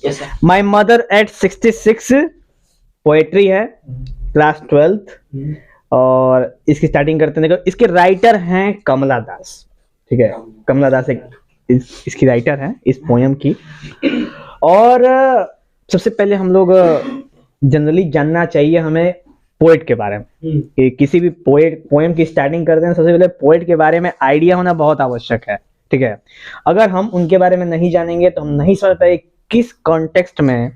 Yes, sir. My mother eight 66 poetry है, class 12th। और इसकी स्टार्टिंग करते हैं, देखो इसके राइटर हैं कमला दास। ठीक है, कमला दास इसकी राइटर है इस पोयम की। और सबसे पहले हम लोग जनरली जानना चाहिए हमें पोएट के बारे में कि किसी भी पोएम की स्टार्टिंग करते हैं सबसे पहले पोएट के बारे में आइडिया होना बहुत आवश्यक है। ठीक है, अगर हम उनके बारे में नहीं जानेंगे तो हम नहीं समझ पाए किस कॉन्टेक्स्ट में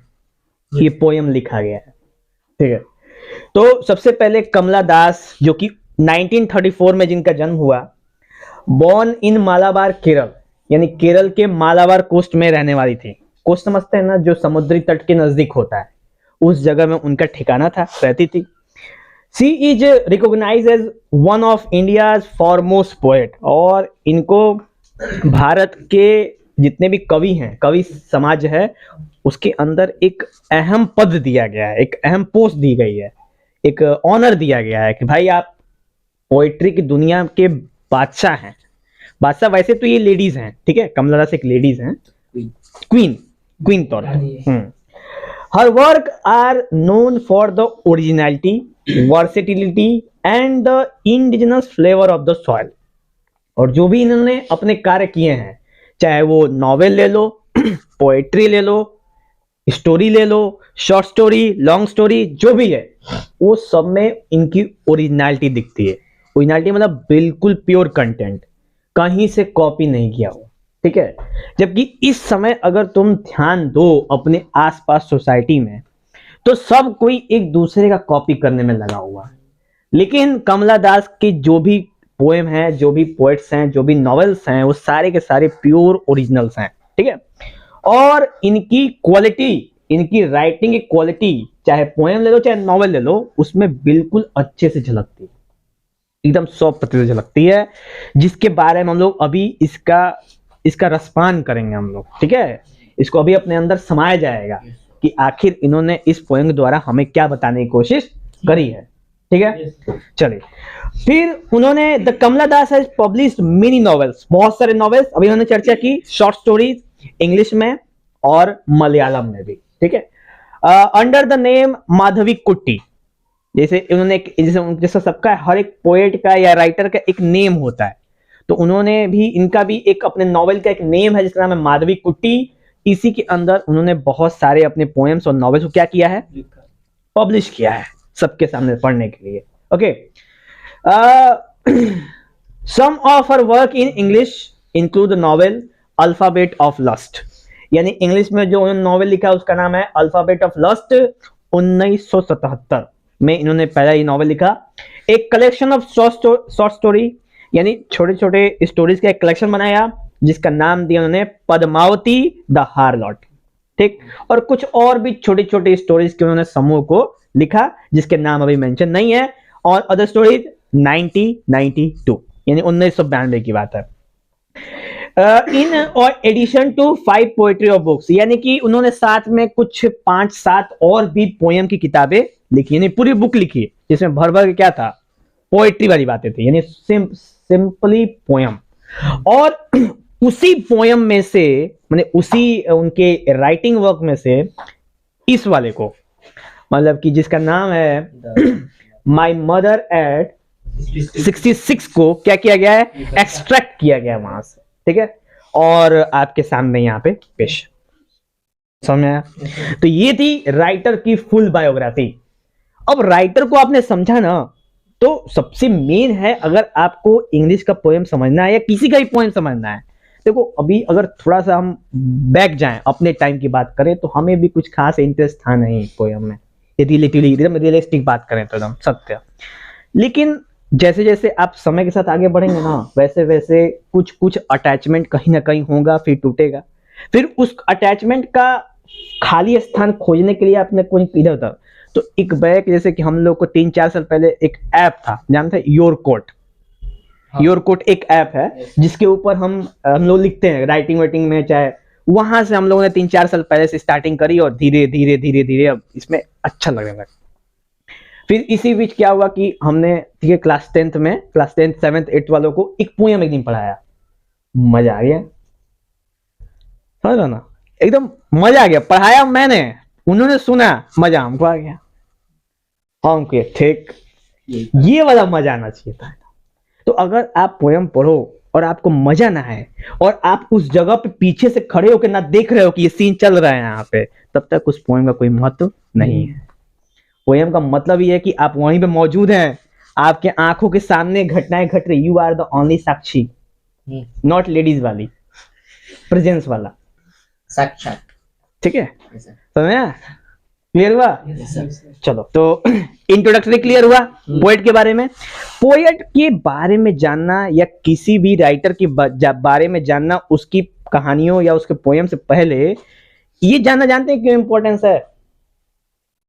ये पोयम लिखा गया है। ठीक है, तो सबसे पहले कमला दास जो कि 1934 में जिनका जन्म हुआ, बॉर्न इन मालाबार केरल, यानी केरल के मालाबार कोस्ट में रहने वाली थी। कोस्ट समझते हैं ना, जो समुद्री तट के नजदीक होता है, उस जगह में उनका ठिकाना था, रहती थी। She is recognise as one of India's foremost poet, और इनको भारत के जितने भी कवि हैं, कवि समाज है, उसके अंदर एक अहम पद दिया गया है, एक अहम पोस्ट दी गई है, एक ऑनर दिया गया है कि भाई आप पोएट्री की दुनिया के बादशाह हैं। बादशाह वैसे तो ये लेडीज हैं, ठीक है, कमला दास एक लेडीज हैं, क्वीन तौर पर। Her work are known for the originality, versatility and the indigenous flavour of the soil. और जो भी इन्होंने अपने कार्य किए हैं, चाहे वो नॉवेल ले लो, पोएट्री ले लो, स्टोरी ले लो, शॉर्ट स्टोरी, लॉन्ग स्टोरी, जो भी है, वो सब में इनकी ओरिजिनलिटी दिखती है। ओरिजिनलिटी मतलब बिल्कुल प्योर कंटेंट, कहीं से कॉपी नहीं किया हुआ। ठीक है, जबकि इस समय अगर तुम ध्यान दो अपने आसपास सोसाइटी में, तो सब कोई एक दूसरे का कॉपी करने में लगा हुआ है। लेकिन कमला दास के जो भी पोएम हैं, जो भी पोएट्स हैं, जो भी नॉवेल्स हैं, वो सारे के सारे प्योर ओरिजिनल्स हैं। ठीक है, और इनकी क्वालिटी, इनकी राइटिंग की क्वालिटी, चाहे पोएम ले लो चाहे नॉवेल ले लो, उसमें बिल्कुल अच्छे से झलकती है, एकदम 100% झलकती है, जिसके बारे में हम लोग अभी इसका रसपान करेंगे हम लोग। ठीक है, इसको अभी अपने अंदर समाया जाएगा कि आखिर इन्होंने इस पोएम के द्वारा हमें क्या बताने की कोशिश करी है। ठीक है, चलिए फिर उन्होंने the Kamala Das has published many novels, बहुत सारे नॉवेल्स। अभी उन्होंने चर्चा की शॉर्ट स्टोरीज इंग्लिश में और मलयालम में भी। ठीक है, अंडर द नेम माधवी कुट्टी। जैसे उन्होंने जैसा सबका हर एक पोएट का या राइटर का एक नेम होता है, तो उन्होंने भी, इनका भी एक अपने नॉवेल का एक नेम है जिसका नाम है माधवी कुट्टी। इसी के अंदर उन्होंने बहुत सारे अपने पोएम्स और नॉवेल्स को क्या किया है, पब्लिश किया है सबके सामने पढ़ने के लिए। Okay, some of her work in English include the novel alphabet of lust, यानी इंग्लिश में जो उन्होंने नॉवेल लिखा उसका नाम है अल्फाबेट ऑफ लस्ट। 1977 में इन्होंने पहला ये नॉवेल लिखा। एक कलेक्शन ऑफ शॉर्ट स्टोरी, यानी छोटे छोटे स्टोरीज का एक कलेक्शन बनाया जिसका नाम दिया उन्होंने पद्मावती द हार्लॉट। ठीक, और कुछ और भी छोटी छोटी स्टोरीज के उन्होंने समूह को लिखा जिसके नाम अभी मेंशन नहीं है। और अदर स्टोरीज 1992, यानी 1992 की बात है। इन और addition to 5 poetry of books, यानी कि उन्होंने साथ में कुछ 5-7 और भी पोएम की किताबें लिखी, यानी पूरी बुक लिखी जिसमें भर भर के क्या था, पोएट्री वाली बातें थी, यानी सिंपली पोएम। और उसी पोएम में से, माने उसी उनके राइटिंग वर्क में से इस वाले को, मतलब कि जिसका नाम है माई मदर एट 66 को क्या किया गया है, एक्सट्रैक्ट किया गया वहां से। ठीक है, और आपके सामने यहाँ पे पेश, समझ में आया? तो ये थी राइटर की फुल बायोग्राफी। अब राइटर को आपने समझा ना, तो सबसे मेन है, अगर आपको इंग्लिश का पोएम समझना है या किसी का भी पोएम समझना है, देखो अभी अगर थोड़ा सा हम बैक जाएं, अपने टाइम की बात करें, तो हमें भी कुछ खास इंटरेस्ट था नहीं पोएम में, रिलेटिवली एकदम रियलिस्टिक बात करें तो एकदम सत्य। लेकिन जैसे जैसे आप समय के साथ आगे बढ़ेंगे ना, वैसे वैसे कुछ कुछ अटैचमेंट कहीं ना कहीं होगा, फिर टूटेगा। फिर उस अटैचमेंट का खाली स्थान खोजने के लिए आपने कोई इधर उधर, तो एक बैक, जैसे कि हम लोग को 3-4 साल पहले एक ऐप था, जानते हैं, योर कोट। हाँ। योर कोट एक ऐप है जिसके ऊपर हम लोग लिखते हैं राइटिंग वाइटिंग में, चाहे वहां से हम लोगों ने 3-4 साल पहले से स्टार्टिंग करी, और धीरे धीरे धीरे धीरे अब इसमें अच्छा लगने लगा। फिर इसी बीच क्या हुआ कि हमने, ठीक है, क्लास 10th 7th 8th वालों को एक पोएम एक दिन पढ़ाया, मजा आ गया, समझ लो ना, एकदम मजा आ गया, पढ़ाया मैंने, उन्होंने सुना, मजा हमको आ गया, हम के ठीक, ये वाला मजा आना चाहिए था। तो अगर आप पोयम पढ़ो और आपको मजा ना आए और आप उस जगह पे पीछे से खड़े होकर ना देख रहे हो कि ये सीन चल रहा है यहाँ पे, तब तक उस पोयम का कोई महत्व नहीं है। पोयम का मतलब ये है कि आप वहीं पे मौजूद हैं, आपके आंखों के सामने घटनाएं घट रही, यू आर द ओनली साक्षी, नॉट लेडीज वाली, प्रेजेंस वाला साक्षात। ठीक है, समझा? क्लियर हुआ? चलो, तो इंट्रोडक्टरी क्लियर हुआ पोएट के बारे में। पोएट के बारे में जानना या किसी भी राइटर के बारे में जानना, उसकी कहानियों या उसके पोएम से पहले ये जानना, जानते हैं क्यों इंपॉर्टेंस है?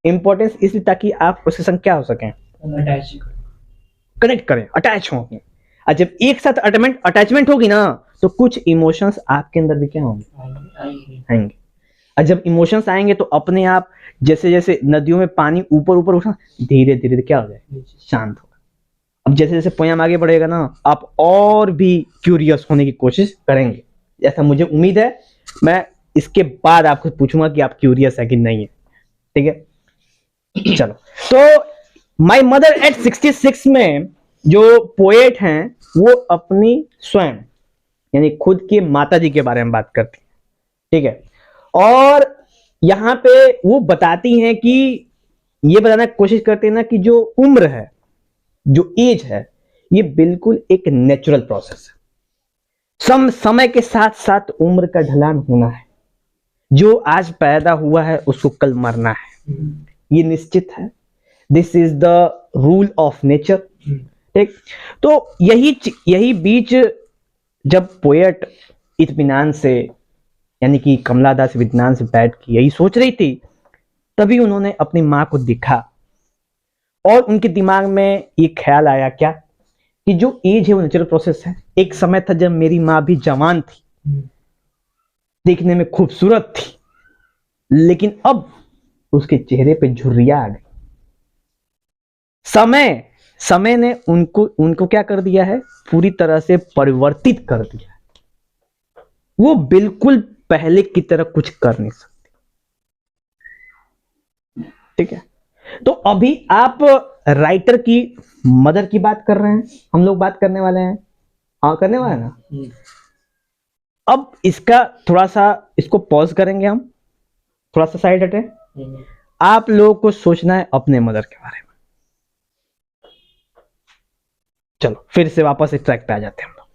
इंपॉर्टेंस इसलिए ताकि आप उसके संग क्या हो सकें, कनेक्ट करें, अटैच हो। और जब एक साथ अटैचमेंट होगी ना, तो कुछ इमोशंस आपके अंदर भी क्या होंगे, आएंगे। और जब इमोशंस आएंगे तो अपने आप, जैसे जैसे नदियों में पानी ऊपर ऊपर उठा, धीरे धीरे क्या हो जाए, शांत होगा। अब जैसे जैसे पोयम आगे बढ़ेगा ना, आप और भी क्यूरियस होने की कोशिश करेंगे, ऐसा मुझे उम्मीद है। मैं इसके बाद आपको पूछूंगा कि आप क्यूरियस है कि नहीं है, ठीक है? चलो, तो माई मदर एट 66 में जो पोएट हैं वो अपनी स्वयं यानी खुद की माता जी के बारे में बात करती है, ठीक है? और यहां पे वो बताती हैं कि, ये बताने की कोशिश करते हैं ना कि जो उम्र है, जो एज है, ये बिल्कुल एक नेचुरल प्रोसेस है। समय के साथ साथ उम्र का ढलान होना है। जो आज पैदा हुआ है उसको कल मरना है, ये निश्चित है। This is the rule of nature, ठीक? तो यही बीच जब पोएट इत्मीनान से, यानी कि कमला दास इत्मीनान से बैठ के यही सोच रही थी, तभी उन्होंने अपनी मां को देखा और उनके दिमाग में ये ख्याल आया, क्या कि जो एज है वो नेचुरल प्रोसेस है। एक समय था जब मेरी माँ भी जवान थी, देखने में खूबसूरत थी, लेकिन अब उसके चेहरे पे झुर्रियां आ गई। समय ने उनको क्या कर दिया है, पूरी तरह से परिवर्तित कर दिया। वो बिल्कुल पहले की तरह कुछ कर नहीं सकती, ठीक है? तो अभी आप राइटर की मदर की बात कर रहे हैं, हम लोग बात करने वाले हैं, हाँ करने वाले ना। अब इसका थोड़ा सा, इसको पॉज करेंगे, हम थोड़ा सा साइड हटे। आप लोगों को सोचना है अपने मदर के बारे में। चलो फिर से वापस इस ट्रैक पे आ जाते हैं हम लोग।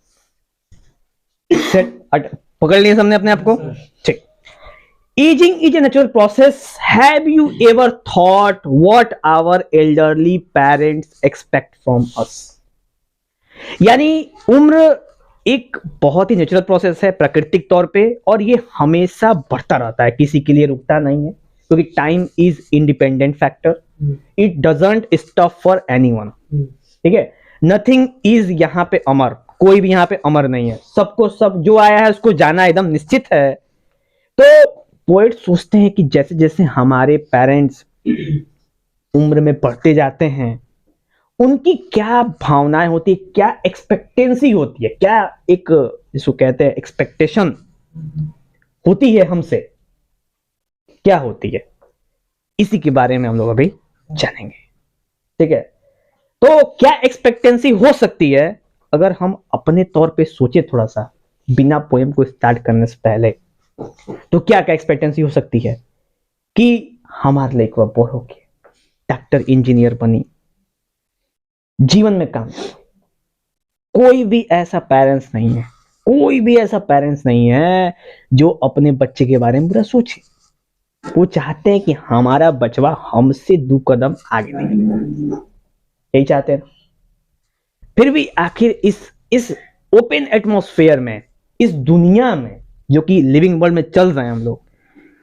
सेट, पकड़ लिए सबने अपने आप को, ठीक? Aging is a natural process. Have you ever thought what our elderly parents expect from us? यानी उम्र एक बहुत ही नेचुरल प्रोसेस है प्राकृतिक तौर पे, और ये हमेशा बढ़ता रहता है, किसी के लिए रुकता नहीं है, क्योंकि time is independent factor, it doesn't stop for anyone, ठीक है? नथिंग इज यहाँ पे अमर, कोई भी यहाँ पे अमर नहीं है, सबको सब जो आया है उसको जाना एकदम निश्चित है। तो पोएट सोचते हैं कि जैसे जैसे हमारे पेरेंट्स उम्र में बढ़ते जाते हैं, उनकी क्या भावनाएं होती है, क्या एक्सपेक्टेंसी होती है, क्या एक जिसको कहते हैं एक्सपेक्टेशन होती है हमसे, क्या होती है, इसी के बारे में हम लोग अभी जानेंगे, ठीक है? तो क्या एक्सपेक्टेंसी हो सकती है, अगर हम अपने तौर पे सोचे थोड़ा सा, बिना पोएम को स्टार्ट करने से पहले, तो क्या क्या एक्सपेक्टेंसी हो सकती है कि हमारे लिए वह बड़ होगी, डॉक्टर इंजीनियर बनी, जीवन में काम। कोई भी ऐसा पेरेंट्स नहीं है, कोई भी ऐसा पेरेंट्स नहीं है जो अपने बच्चे के बारे में बुरा सोचे। वो चाहते हैं कि हमारा बचवा हमसे 2 कदम आगे निकले, यही चाहते हैं। फिर भी आखिर इस ओपन एटमॉस्फेयर में, इस दुनिया में जो कि लिविंग वर्ल्ड में चल रहे हैं हम लोग,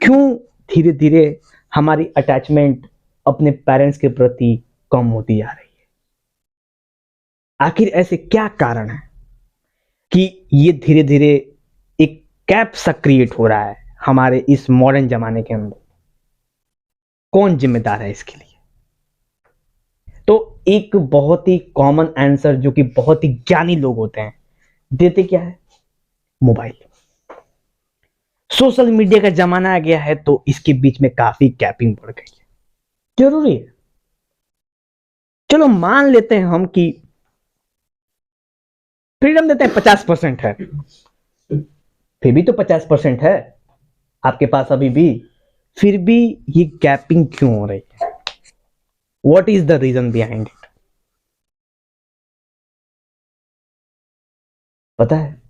क्यों धीरे धीरे हमारी अटैचमेंट अपने पेरेंट्स के प्रति कम होती जा रही है? आखिर ऐसे क्या कारण है कि ये धीरे धीरे एक गैप सा क्रिएट हो रहा है हमारे इस मॉडर्न जमाने के अंदर? कौन जिम्मेदार है इसके लिए? तो एक बहुत ही कॉमन आंसर जो कि बहुत ही ज्ञानी लोग होते हैं देते क्या है? मोबाइल। सोशल मीडिया का जमाना आ गया है तो इसके बीच में काफी गैपिंग बढ़ गई है। जरूरी है, चलो मान लेते हैं हम कि फ्रीडम देते हैं 50% है, फिर भी तो 50% है आपके पास अभी भी, फिर भी ये गैपिंग क्यों हो रही है? What is the reason behind it? पता है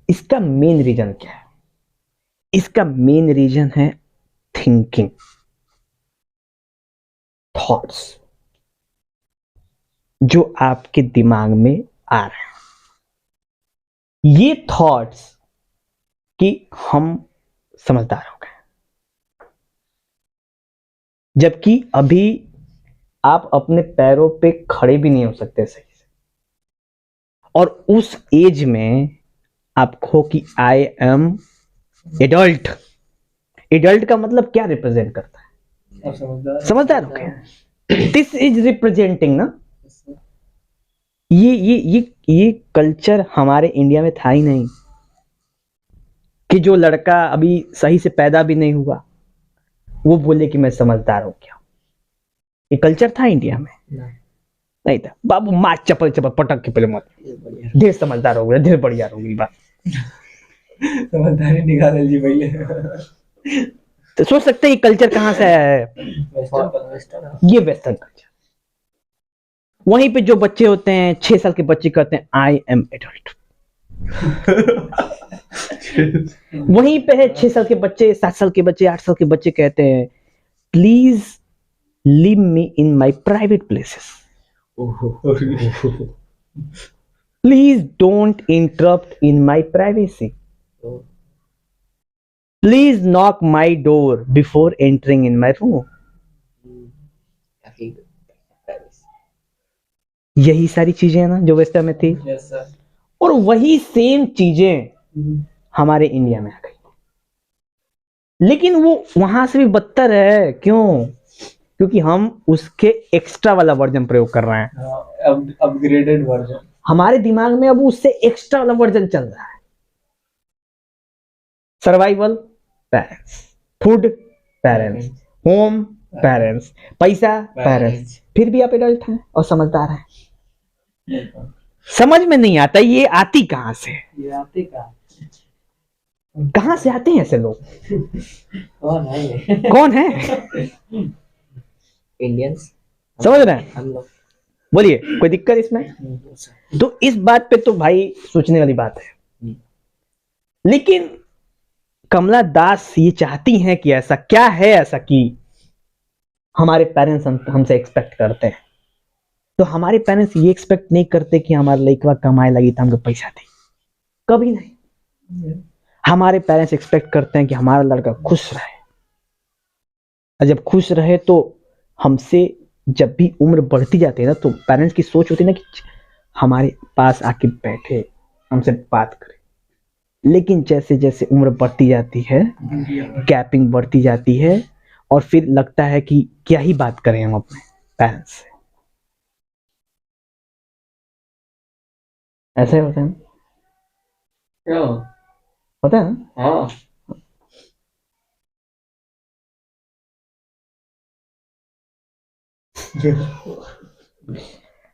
इसका मेन रीजन क्या है? इसका मेन रीजन है थिंकिंग, थॉट्स जो आपके दिमाग में आ रहे हैं। ये थॉट्स कि हम समझदार हो गए, जबकि अभी आप अपने पैरों पे खड़े भी नहीं हो सकते सही से, और उस एज में आप कहो कि आई एम एडल्ट। एडल्ट का मतलब क्या रिप्रेजेंट करता है? समझदार हो गए। दिस इज रिप्रेजेंटिंग ना, ये कल्चर हमारे इंडिया में था ही नहीं कि जो लड़का अभी सही से पैदा भी नहीं हुआ वो बोले कि मैं समझदार हो गया। ये कल्चर था इंडिया में? नहीं था। बाबू मार चपल चपल पटक के पहले मत, ढेर समझदार हो गया, ढेर बढ़िया हो गई बात। समझदारी निकाल जी पहले। तो सोच सकते हैं ये कल्चर कहां से आया है? ये वेस्टर्न कल्चर। वहीं पे जो बच्चे होते हैं 6 साल के बच्चे कहते हैं आई एम एडल्ट। वहीं पे है 6 साल के बच्चे, 7 साल के बच्चे, 8 साल के बच्चे कहते हैं please leave me in my private places, please don't interrupt in my privacy, please knock my door before entering in my room. यही सारी चीजें हैं ना जो वेस्टर्न में थी। और वही सेम चीजें हमारे इंडिया में आ गई, लेकिन वो वहां से भी बदतर है। क्यों? क्योंकि हम उसके एक्स्ट्रा वाला वर्जन प्रयोग कर रहे हैं, अपग्रेडेड वर्जन। हमारे दिमाग में अब उससे एक्स्ट्रा वाला वर्जन चल रहा है। Survival parents, food parents, home parents, पैसा पेरेंट्स, फिर भी आप एडल्ट हैं और समझदार हैं। समझ में नहीं आता ये आती कहां से? ये आती कहां से आते हैं ऐसे लोग? कौन है? कौन है? इंडियंस। समझ रहे हैं? हम लोग। बोलिए, कोई दिक्कत इसमें? तो इस बात पे तो भाई सोचने वाली बात है। लेकिन कमला दास ये चाहती हैं कि ऐसा क्या है ऐसा कि हमारे पेरेंट्स हमसे एक्सपेक्ट करते हैं। तो हमारे पेरेंट्स ये एक्सपेक्ट नहीं करते कि हमारा लड़का कमाए लगी तो हमको पैसा दे, कभी नहीं। हमारे पेरेंट्स एक्सपेक्ट करते हैं कि हमारा लड़का खुश रहे, और जब खुश रहे तो हमसे जब भी उम्र बढ़ती जाती है ना तो पेरेंट्स की सोच होती है ना कि हमारे पास आके बैठे हमसे बात करे। लेकिन जैसे जैसे उम्र बढ़ती जाती है, गैपिंग बढ़ती जाती है, और फिर लगता है कि क्या ही बात करें हम अपने पेरेंट्स से। ऐसा ही होता है ना? क्यों? होता है ना? हाँ।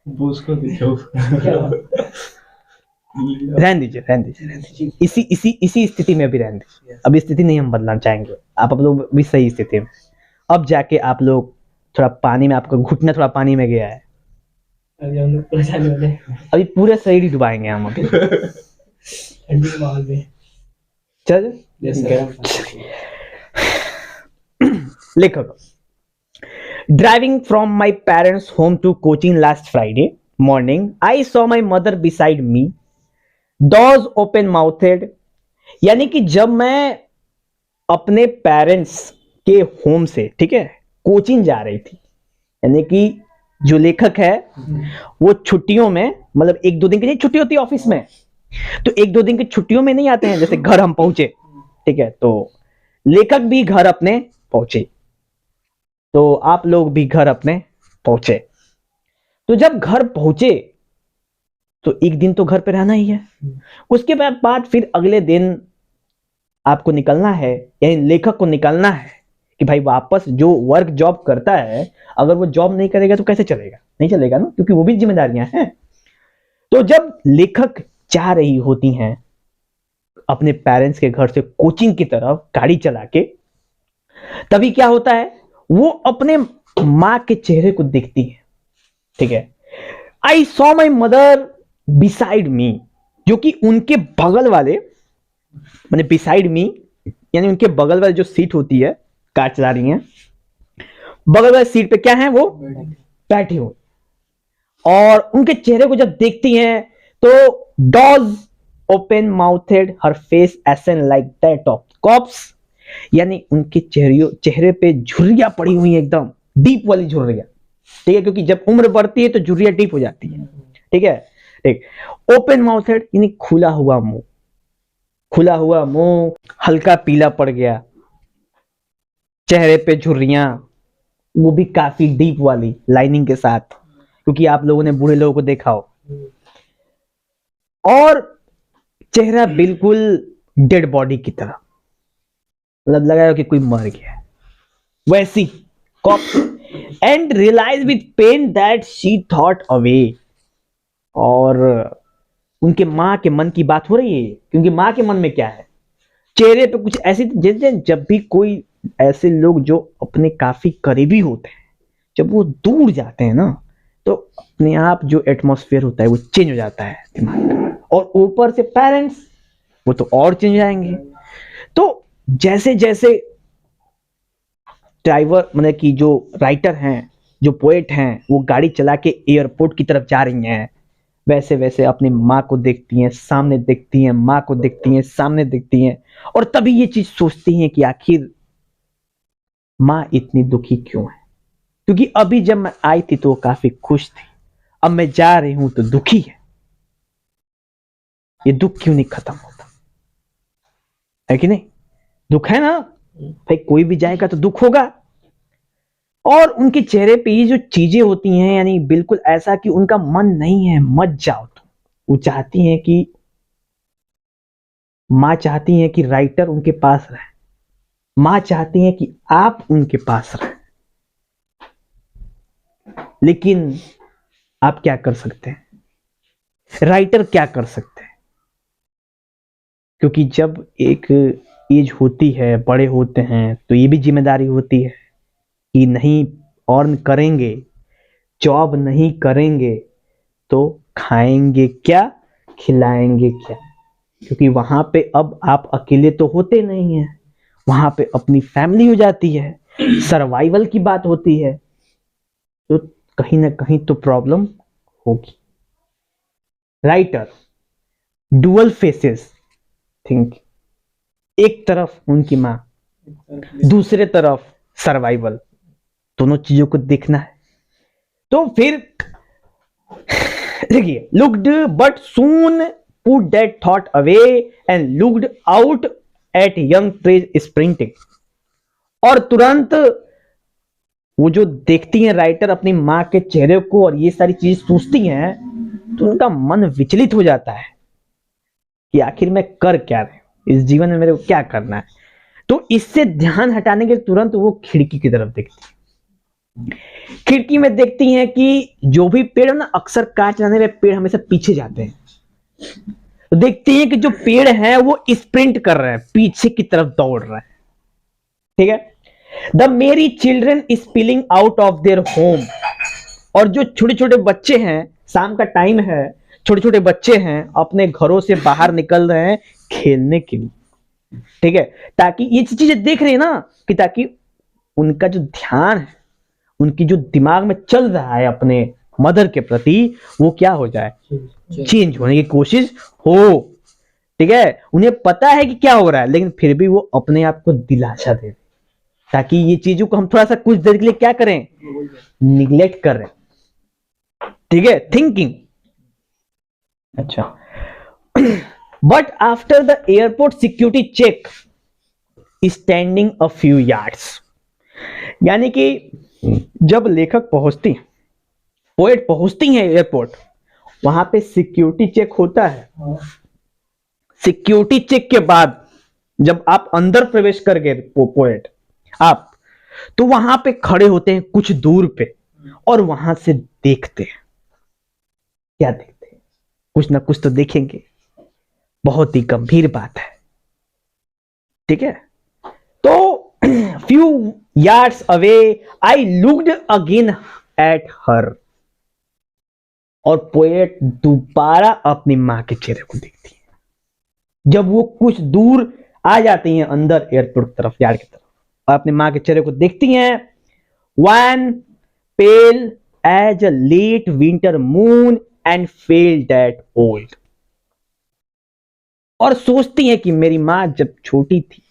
उसको रहने दीजिए, रहने दीजिए, रहने दीजिए। इसी स्थिति में भी रहने दीजिए। अब स्थिति नहीं हम बदलना चाहेंगे, आप लोग भी सही स्थिति में। अब जाके आप लोग थोड़ा पानी में, आपका घुटना थोड़ा पानी में गया है, अभी हम लोग जाने वाले हैं। अभी पूरे शरीर ही डुबाएंगे हम अभी। ठंडी के माहौल में। चल लेखक, driving from my parents home to coaching last Friday morning I saw my mother beside me, डोर्स ओपन माउथेड। यानी कि जब मैं अपने पेरेंट्स के होम से, ठीक है, कोचिंग जा रही थी, यानी कि जो लेखक है वो छुट्टियों में, मतलब 1-2 दिन की छुट्टी होती है ऑफिस में, तो 1-2 दिन की छुट्टियों में नहीं आते हैं, जैसे घर हम पहुंचे, ठीक है, तो लेखक भी घर अपने पहुंचे, तो आप लोग भी घर अपने पहुंचे। तो जब घर पहुंचे तो एक दिन तो घर पे रहना ही है। उसके बाद फिर अगले दिन आपको निकलना है, यानी लेखक को निकलना है कि भाई वापस जो वर्क जॉब करता है, अगर वो जॉब नहीं करेगा तो कैसे चलेगा, नहीं चलेगा ना, क्योंकि वो भी जिम्मेदारियां हैं। तो जब लेखक जा रही होती हैं अपने पेरेंट्स के घर से कोचिंग की तरफ गाड़ी चला के, तभी क्या होता है, वो अपने माँ के चेहरे को देखती है। ठीक है, आई सॉ माई मदर बिसाइड मी, जो कि उनके बगल वाले, मैंने बिसाइड मी यानी उनके बगल वाले जो सीट होती है, कार चला रही हैं, बगल वाले सीट पे क्या है, वो बैठी हो, और उनके चेहरे को जब देखती हैं तो dozed open mouthed her face ashen like that of corpse, यानी उनके चेहरे पे झुर्रियां पड़ी हुई हैं, एकदम डीप वाली झुर्रियां। ठीक है, क्योंकि जब उम्र बढ़ती है तो झुर्रियां डीप हो जाती है। ठीक है, ठीक। ओपन माउथेड यानी खुला हुआ मुंह, खुला हुआ मुंह, हल्का पीला पड़ गया, चेहरे पे झुर्रियां, वो भी काफी डीप वाली लाइनिंग के साथ, क्योंकि आप लोगों ने बूढ़े लोगों को देखा हो, और चेहरा बिल्कुल डेड बॉडी की तरह, मतलब लगा कि कोई मर गया है वैसी corpse. And realise with pain that she thought away, और उनके मां के मन की बात हो रही है, क्योंकि मां के मन में क्या है, चेहरे पे कुछ ऐसी, जैसे जब भी कोई ऐसे लोग जो अपने काफी करीबी होते हैं, जब वो दूर जाते हैं ना, तो अपने आप जो एटमॉस्फेयर होता है वो चेंज हो जाता है दिमाग का, और ऊपर से पेरेंट्स वो तो और चेंज हो जाएंगे। तो जैसे जैसे ड्राइवर, मतलब कि जो राइटर हैं, जो पोएट हैं, वो गाड़ी चला के एयरपोर्ट की तरफ जा रही हैं, वैसे वैसे अपनी माँ को देखती हैं, सामने देखती हैं, माँ को देखती हैं, सामने देखती हैं, और तभी ये चीज सोचती हैं कि आखिर माँ इतनी दुखी क्यों है, क्योंकि अभी जब मैं आई थी तो वो काफी खुश थी, अब मैं जा रही हूं तो दुखी है, ये दुख क्यों नहीं खत्म होता, है कि नहीं, दुख है ना भाई, कोई भी जाएगा तो दुख होगा। और उनके चेहरे पे ये जो चीजें होती हैं, यानी बिल्कुल ऐसा कि उनका मन नहीं है मत जाओ, तो वो चाहती हैं कि, माँ चाहती हैं कि राइटर उनके पास रहे, माँ चाहती हैं कि आप उनके पास रहे, लेकिन आप क्या कर सकते हैं, राइटर क्या कर सकते हैं, क्योंकि जब एक एज होती है, बड़े होते हैं, तो ये भी जिम्मेदारी होती है कि नहीं अर्न करेंगे, जॉब नहीं करेंगे तो खाएंगे क्या, खिलाएंगे क्या, क्योंकि वहां पे अब आप अकेले तो होते नहीं हैं, वहां पे अपनी फैमिली हो जाती है, सर्वाइवल की बात होती है, तो कहीं ना कहीं तो प्रॉब्लम होगी। राइटर डुअल फेसेस थिंक, एक तरफ उनकी माँ, दूसरे तरफ सर्वाइवल, दोनों चीजों को देखना है। तो फिर देखिए, looked but soon put that thought away and looked out at young trees sprinting, और तुरंत वो जो देखती हैं राइटर अपनी माँ के चेहरे को और ये सारी चीज सोचती हैं, तो उनका मन विचलित हो जाता है कि आखिर मैं कर क्या रही हूं, इस जीवन में मेरे को क्या करना है। तो इससे ध्यान हटाने के तुरंत वो खिड़की की तरफ देखती है, खिड़की में देखती हैं कि जो भी पेड़ है ना, अक्सर कार चलाने में पेड़ हमेशा पीछे जाते हैं, तो देखती हैं कि जो पेड़ है वो स्प्रिंट कर रहे हैं, पीछे की तरफ दौड़ रहे हैं। ठीक है, द मेरी children spilling out of their home, और जो छोटे छोटे बच्चे हैं, शाम का टाइम है, छोटे छोटे बच्चे हैं, अपने घरों से बाहर निकल रहे हैं खेलने के लिए। ठीक है, ताकि ये चीजें देख रहे हैं ना, कि ताकि उनका जो ध्यान है, उनकी जो दिमाग में चल रहा है अपने मदर के प्रति, वो क्या हो जाए, चेंज होने की कोशिश हो। ठीक है, उन्हें पता है कि क्या हो रहा है, लेकिन फिर भी वो अपने आप को दिलासा दे, ताकि ये चीजों को हम थोड़ा सा कुछ देर के लिए क्या करें, निग्लेक्ट कर रहे हैं। ठीक है, थिंकिंग। अच्छा, but after the airport security check standing a few yards, यानी कि जब लेखक पहुंचती, पोएट पहुंचती हैं एयरपोर्ट, वहां पे सिक्योरिटी चेक होता है। हाँ। सिक्योरिटी चेक के बाद जब आप अंदर प्रवेश कर गए पोएट आप, तो वहां पे खड़े होते हैं कुछ दूर पे और वहां से देखते हैं। क्या देखते हैं? कुछ ना कुछ तो देखेंगे। बहुत ही गंभीर बात है, ठीक है। तो few yards away I looked again at her, और पोएट दोबारा अपनी मां के चेहरे को देखती है। जब वो कुछ दूर आ जाती हैं अंदर एयरपोर्ट की तरफ, यार्ड की तरफ, और अपनी मां के चेहरे को देखती हैं, wan pale as a late winter moon and felt that old, और सोचती हैं कि मेरी मां जब छोटी थी,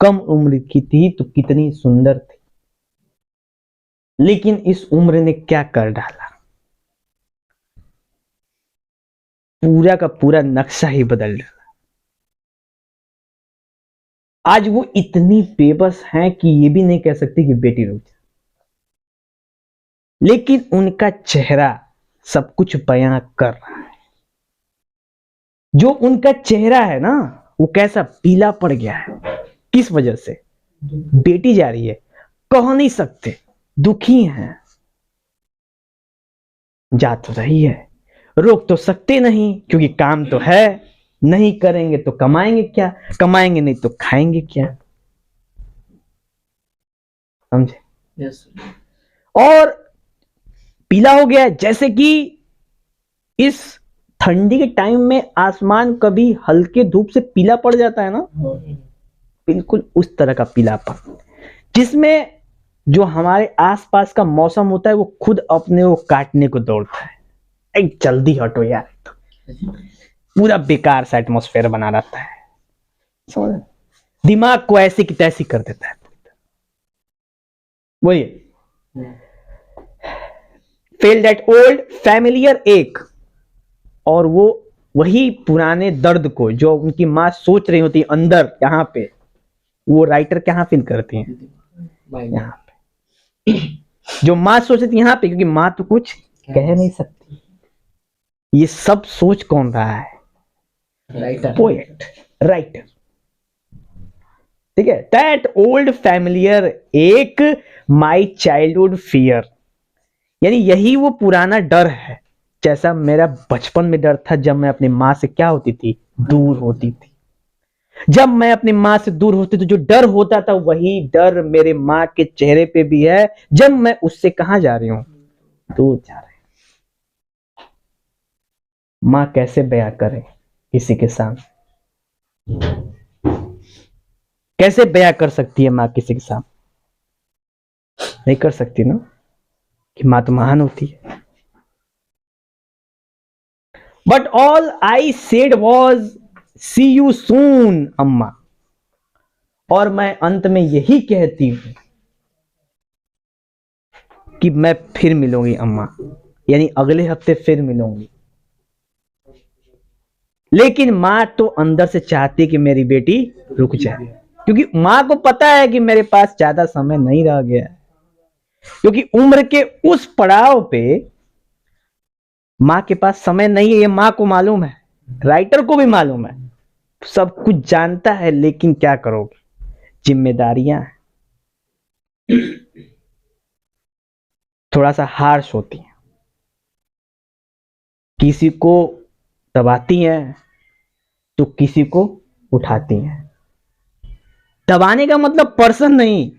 कम उम्र की थी, तो कितनी सुंदर थी, लेकिन इस उम्र ने क्या कर डाला, पूरा का पूरा नक्शा ही बदल डाला। आज वो इतनी बेबस हैं कि ये भी नहीं कह सकती कि बेटी रुक जा, लेकिन उनका चेहरा सब कुछ बयां कर रहा है। जो उनका चेहरा है ना, वो कैसा पीला पड़ गया है। किस वजह से? बेटी जा रही है, कह नहीं सकते, दुखी हैं। जा तो रही है, रोक तो सकते नहीं, क्योंकि काम तो है, नहीं करेंगे तो कमाएंगे क्या, कमाएंगे नहीं तो खाएंगे क्या, समझे? यस। और पीला हो गया, जैसे कि इस ठंडी के टाइम में आसमान कभी हल्के धूप से पीला पड़ जाता है ना, बिल्कुल उस तरह का पीलापन, जिसमें जो हमारे आसपास का मौसम होता है वो खुद अपने को काटने को दौड़ता है। एक जल्दी हटो यार, पूरा बेकार सा एटमॉस्फेयर बना रहता है, समझ? दिमाग को ऐसी की तैसी कर देता है। वही फेल दैट ओल्ड फैमिलियर एक, और वो वही पुराने दर्द को जो उनकी मां सोच रही होती है अंदर, यहाँ पे वो राइटर कहाँ फील करती हैं? यहाँ पे। जो मां सोच रही थी यहाँ पे, क्योंकि मां तो कुछ कह नहीं सकती। ये सब सोच कौन रहा है? राइटर। पोएट, राइटर, ठीक है। दैट ओल्ड फैमिलियर एक माई चाइल्डहुड फियर, यानी यही वो पुराना डर है, जैसा मेरा बचपन में डर था जब मैं अपनी मां से क्या होती थी? दूर होती थी। जब मैं अपनी मां से दूर होती तो जो डर होता था, वही डर मेरे मां के चेहरे पे भी है जब मैं उससे कहां जा रही हूं? दूर जा रही हूं। मां कैसे बयां करे किसी के सामने? कैसे बयां कर सकती है मां किसी के सामने? नहीं कर सकती ना, कि मां तो महान होती है। But all I said was see you soon Amma, और मैं अंत में यही कहती हूं कि मैं फिर मिलूंगी अम्मा, यानी अगले हफ्ते फिर मिलूंगी। लेकिन मां तो अंदर से चाहती है कि मेरी बेटी रुक जाए, क्योंकि मां को पता है कि मेरे पास ज्यादा समय नहीं रह गया है, क्योंकि उम्र के उस पड़ाव पे मां के पास समय नहीं है। ये मां को मालूम है, राइटर को भी मालूम है, सब कुछ जानता है, लेकिन क्या करोगे, जिम्मेदारियां थोड़ा सा हार्श होती हैं, किसी को दबाती हैं तो किसी को उठाती हैं। दबाने का मतलब पर्सन नहीं,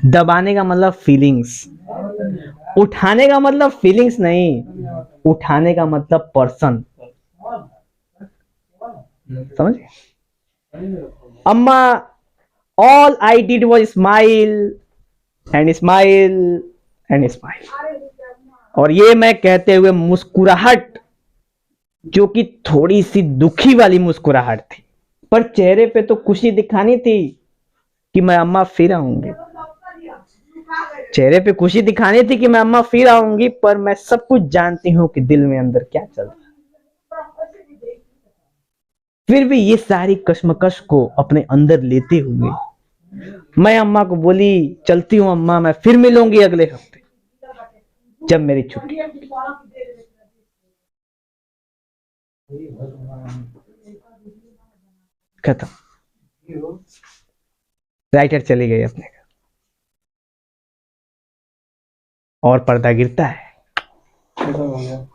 दबाने का मतलब फीलिंग्स। उठाने का मतलब फीलिंग्स नहीं, उठाने का मतलब पर्सन, समझ? अम्मा, all I did was smile and smile and smile, और ये मैं कहते हुए मुस्कुराहट, जो कि थोड़ी सी दुखी वाली मुस्कुराहट थी, पर चेहरे पे तो खुशी दिखानी थी कि मैं अम्मा फिर आऊंगी। चेहरे पे खुशी दिखानी थी कि मैं अम्मा फिर आऊंगी, पर मैं सब कुछ जानती हूं कि दिल में अंदर क्या चल रहा है। फिर भी ये सारी कश्मकश को अपने अंदर लेते हुए मैं अम्मा को बोली, चलती हूं अम्मा, मैं फिर मिलूंगी अगले हफ्ते जब मेरी छुट्टी। खत्म। राइटर चली गई अपने घर और पर्दा गिरता है। खत्म हो गया।